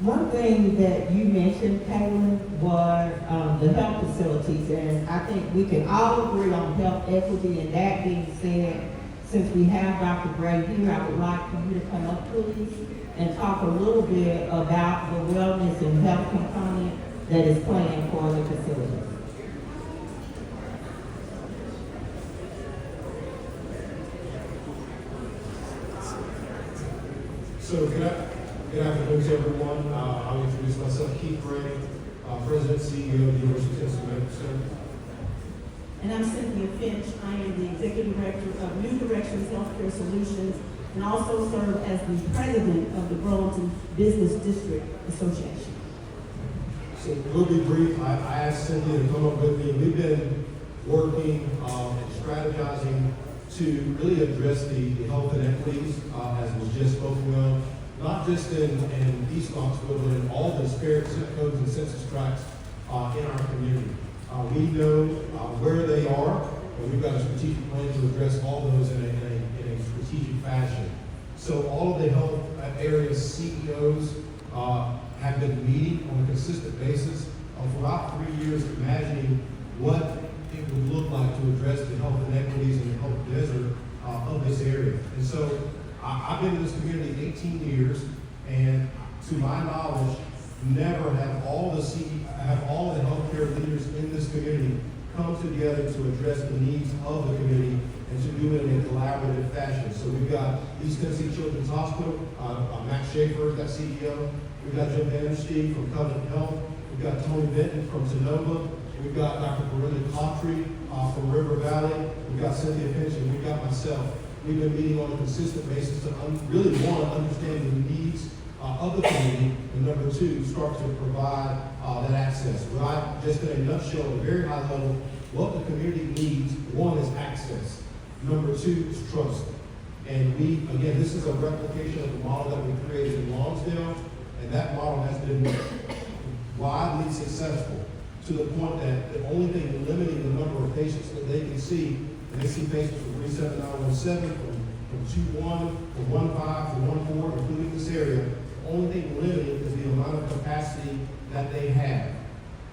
One thing that you mentioned, Caitlin, was the health facilities, and I think we can all agree on health equity. And that being said, since we have Dr. Gray here, I would like for you to come up, please, and talk a little bit about the wellness and health component that is planned for the facilities. So good afternoon to everyone. I'll introduce myself, Keith Gray, President, CEO of the University of Tennessee Medical Center. And I'm Cynthia Finch. I am the Executive Director of New Directions Healthcare Solutions and also serve as the President of the Burlington Business District Association. So we'll be brief. I asked Cynthia to come up with me. We've been working and strategizing to really address the health inequities, as was just spoken of, not just in East Knoxville, but in all the disparate zip codes and census tracts in our community. We know where they are, and we've got a strategic plan to address all those in a strategic fashion. So all of the health area CEOs have been meeting on a consistent basis for about 3 years, imagining what it would look like to address the health inequities and the health desert of this area. And so I've been in this community 18 years, and to my knowledge, never have all the healthcare leaders in this community come together to address the needs of the community and to do it in a collaborative fashion. So we've got East Tennessee Children's Hospital, Matt Schaefer, that CEO. We've got Jim Vandersteeg from Covenant Health. We've got Tony Benton from Sonoma. We've got Dr. Corinne Contry from River Valley. We've got Cynthia Finch, and we've got myself. We've been meeting on a consistent basis to really, one, understand the needs of the community, and number two, start to provide that access. Right, just in a nutshell, at a very high level, what the community needs, one is access. Number two is trust. And again, this is a replication of the model that we created in Lonsdale, and that model has been widely successful to the point that the only thing limiting the number of patients that they can see, and they see patients from 37917, from 21, from 15, from 14, including this area. The only thing limiting is the amount of capacity that they have.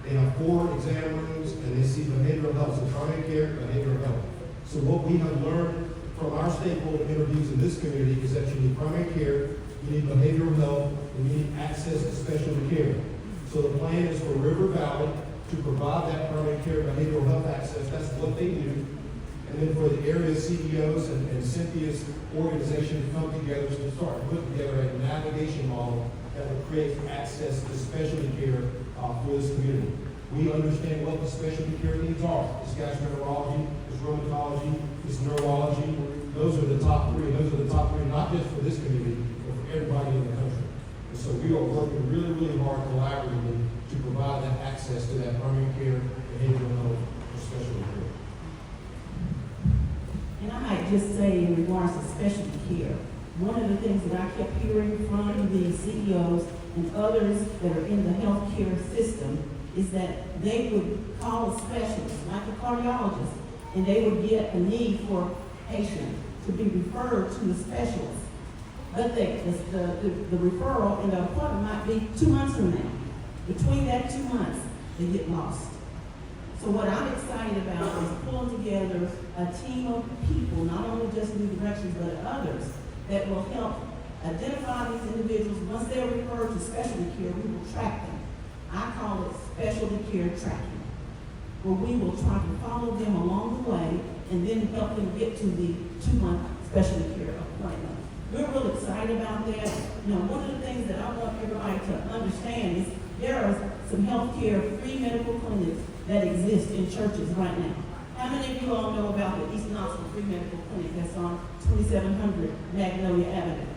They have 4 exam rooms, and they see behavioral health, so primary care, behavioral health. So what we have learned from our stakeholder interviews in this community is that you need primary care, you need behavioral health, and you need access to specialty care. So the plan is for River Valley to provide that primary care behavioral health access. That's what they do. And then for the area CEOs and Cynthia's organization to come together to start to put together a navigation model that will create access to specialty care for this community. We understand what the specialty care needs are. It's gastroenterology, it's rheumatology, it's neurology. Those are the top 3. Those are the top 3, not just for this community, but for everybody in the country. And so we are working really, really hard collaboratively to provide that access to that primary care, behavioral health, and specialty care. And I might just say in regards to specialty care, one of the things that I kept hearing from the CEOs and others that are in the healthcare system is that they would call a specialist, like a cardiologist, and they would get a need for a patient to be referred to a specialist. But the referral and the appointment might be 2 months from now. Between that 2 months, they get lost. So what I'm excited about is pulling together a team of people, not only just New Directions, but others, that will help identify these individuals. Once they're referred to specialty care, we will track them. I call it specialty care tracking, where we will try to follow them along the way and then help them get to the 2-month specialty care appointment. We're real excited about that. One of the things that I want everybody to understand is there are some healthcare free medical clinics that exist in churches right now. How many of you all know about the East Knoxville Free Medical Clinic that's on 2700 Magnolia Avenue?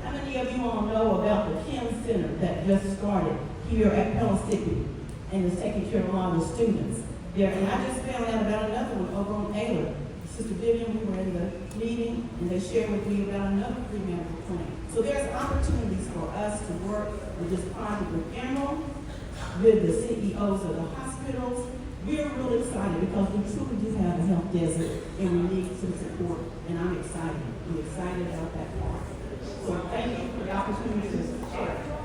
How many of you all know about the Kim Center that just started here at Pellissippi and is taking care of a lot of the students there? And I just found out about another one over on Ayler. Sister Vivian, we were in the meeting, and they shared with me about another free medical clinic. So there's opportunities for us to work with this project with Emerald, with the CEOs of the hospitals. We're really excited because we truly do have a health desert, and we need some support, and I'm excited. I'm excited about that part. So thank you for the opportunity to share.